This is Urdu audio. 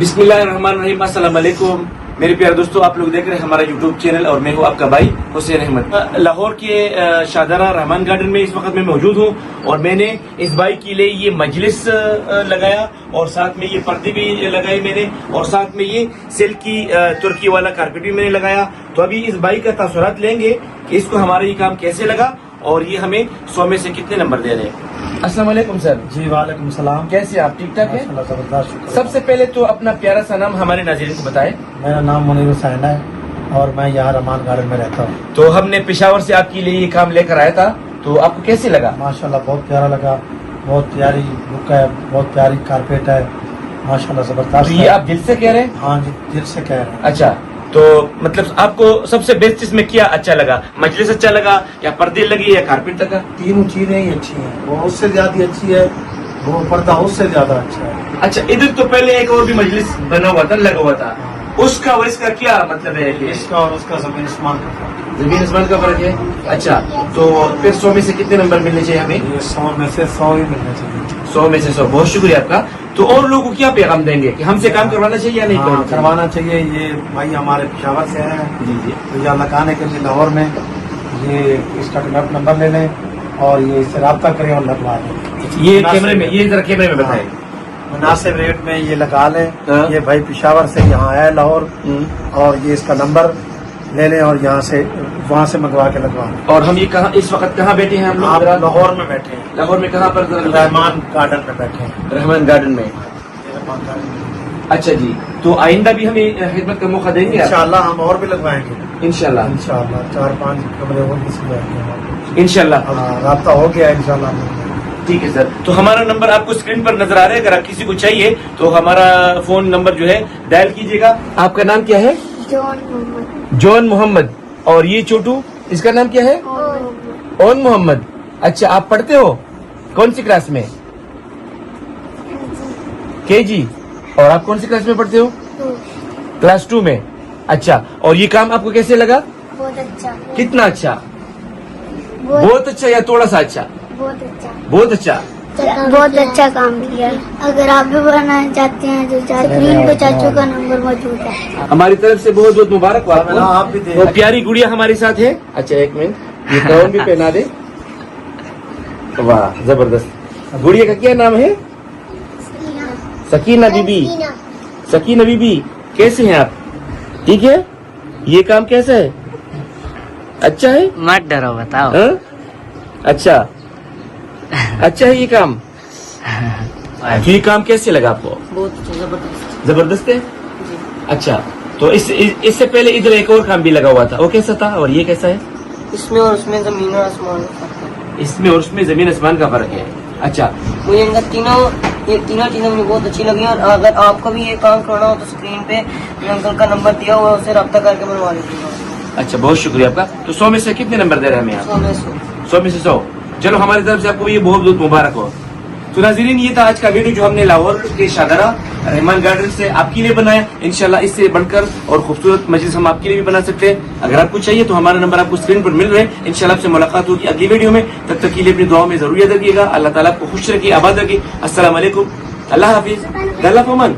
بسم اللہ الرحمن الرحیم. السلام علیکم میرے پیارے دوستو, آپ لوگ دیکھ رہے ہیں ہمارا یوٹیوب چینل اور میں ہوں آپ کا بھائی حسین احمد. لاہور کے شاہدرہ رحمان گارڈن میں اس وقت میں موجود ہوں اور میں نے اس بھائی کے لیے یہ مجلس لگایا اور ساتھ میں یہ پردے بھی لگائے میں نے, اور ساتھ میں یہ سلک کی ترکی والا کارپیٹ بھی میں نے لگایا. تو ابھی اس بھائی کا تاثرات لیں گے کہ اس کو ہمارا یہ کام کیسے لگا اور یہ ہمیں 100 میں سے کتنے نمبر دے رہے ہیں. السلام علیکم سر. جی وعلیکم السلام. کیسے آپ, ٹھیک ٹھاک ہیں؟ زبردست, شکر. سب سے پہلے تو اپنا پیارا سا نام ہمارے ناظرین کو بتائیں. میرا نام منیر حسین ہے اور میں یہاں رحمان گارڈن میں رہتا ہوں. تو ہم نے پشاور سے آپ کے لیے یہ کام لے کر آیا تھا, تو آپ کو کیسے لگا؟ ماشاءاللہ بہت پیارا لگا, بہت پیاری بک ہے, بہت پیاری کارپیٹ ہے, ماشاءاللہ زبردست. یہ آپ دل سے کہہ رہے ہیں؟ ہاں جی دل سے کہہ رہے ہیں. اچھا, تو مطلب آپ کو سب سے بیسٹ اس میں کیا اچھا لگا؟ مجلس اچھا لگا یا پردے لگی یا کارپیٹ لگا؟ تینوں چیزیں ہی اچھی ہیں. وہ اس سے زیادہ اچھی ہے, وہ پردہ اس سے زیادہ اچھا ہے. اچھا, ادھر تو پہلے ایک اور بھی مجلس بنا ہوا تھا, لگا ہوا تھا, اس کا اور اس کا کیا مطلب ہے؟ اس کا اور اس کا زمین آسمان کا فرق. زمین آسمان کا فرق ہے. اچھا, تو پھر 100 میں سے کتنے نمبر ملنے چاہیے ہمیں؟ 100 میں سے 100 ہی ملنا چاہیے. 100 میں سے 100. بہت شکریہ آپ کا. تو اور لوگوں کو کیا پیغام دیں گے کہ ہم سے کام کروانا چاہیے یا نہیں کروانا چاہیے؟ یہ بھائی ہمارے پشاور سے ہیں, جی جی, تو یہاں لگانے کے لیے لاہور میں یہ اس کا کنیکٹ نمبر لے لیں اور یہ اس سے رابطہ کریں اور لگوا دیں. یہ کیمرے میں, یہ ذرا کیمرے میں بتائیں. مناسب ریٹ میں یہ لگا لیں. یہ بھائی پشاور سے یہاں آیا لاہور, اور یہ اس کا نمبر لے لیں اور یہاں سے وہاں سے منگوا کے لگوا لیں. اور ہم یہ کہاں اس وقت کہاں بیٹھے ہیں؟ ہم آپ لوگ لاہور میں بیٹھے ہیں. لاہور میں کہاں پر؟ رحمان گارڈن میں بیٹھے ہیں. رحمان گارڈن میں. اچھا جی, تو آئندہ بھی ہمیں خدمت کا موقع دیں گے انشاءاللہ. ہم اور بھی لگوائیں گے انشاءاللہ. انشاءاللہ 4-5 کمرے اور بھی سجائیں گے انشاءاللہ. رابطہ ہو گیا انشاءاللہ. ٹھیک ہے سر. تو ہمارا نمبر آپ کو اسکرین پر نظر آ رہا ہے, اگر آپ کسی کو چاہیے تو ہمارا فون نمبر جو ہے ڈائل کیجیے گا. آپ کا نام کیا ہے؟ جون محمد. جون محمد. اور یہ چھوٹو, اس کا نام کیا ہے؟ اون محمد. اچھا, آپ پڑھتے ہو کون سی کلاس میں؟ کے جی. اور آپ کون سی کلاس میں پڑھتے ہو؟ کلاس 2 میں. اچھا, اور یہ کام آپ کو کیسے لگا؟ بہت اچھا. کتنا اچھا؟ بہت اچھا یا تھوڑا سا اچھا؟ بہت اچھا. بہت اچھا. بہت اچھا کام کیا. اگر آپ بھی بنانا چاہتے ہیں تو اسکرین پہ چاچو کا نمبر موجود ہے. ہماری طرف سے بہت بہت مبارک ہو آپ کو. آپ بھی دیں. وہ پیاری گڑیا ہمارے ساتھ ہے. اچھا ایک منٹ, یہ گاؤن بھی پہنا دے. واہ زبردست. گڑیا کا کیا نام ہے؟ Sakina be be. سکینہ بی بی, کیسے ہیں آپ؟ ٹھیک ہے. یہ کام کیسا ہے؟ اچھا ہے؟ مت ڈرو, بتاؤ. ہاں؟ اچھا اچھا ہے یہ کام. تو یہ کام کیسے لگا آپ کو؟ بہت زبردست. زبردست ہے. اچھا, تو اس سے پہلے ادھر ایک اور کام بھی لگا ہوا تھا, وہ کیسا تھا اور یہ کیسا ہے؟ اس میں اور اس میں زمین اور آسمان کا فرق ہے. اس میں اور اس میں زمین آسمان کا فرق ہے. اچھا, مجھے ان کا تینوں چیزیں مجھے بہت اچھی لگی, اور اگر آپ کو بھی یہ کام کرنا ہو تو اسکرین پہ میں انکل کا نمبر دیا ہوا, اسے رابطہ کر کے بنوا لیجیے گا. اچھا بہت شکریہ آپ کا. تو 100 میں سے کتنے نمبر دے رہے ہیں ہمیں آپ؟ 100 میں 100 میں سے 100. چلو ہماری طرف سے آپ کو یہ بہت بہت مبارک ہو. تو ناظرین, یہ تھا آج کا ویڈیو جو ہم نے لاہور کے شاہدرہ رحمان گارڈن سے آپ کے لیے بنایا. انشاءاللہ اس سے بڑھ کر اور خوبصورت مجلس ہم آپ کے لیے بھی بنا سکتے ہیں. اگر آپ کو چاہیے تو ہمارا نمبر آپ کو اسکرین پر مل رہے ہیں. انشاءاللہ آپ سے ملاقات ہوگی اگلی ویڈیو میں. تب تک کے لیے اپنی دعاؤں میں ضرور یاد رکھیے گا. اللہ تعالیٰ آپ کو خوش رکھیے, آباد رکھیے. السلام علیکم, اللہ حافظ. اللہ فمن.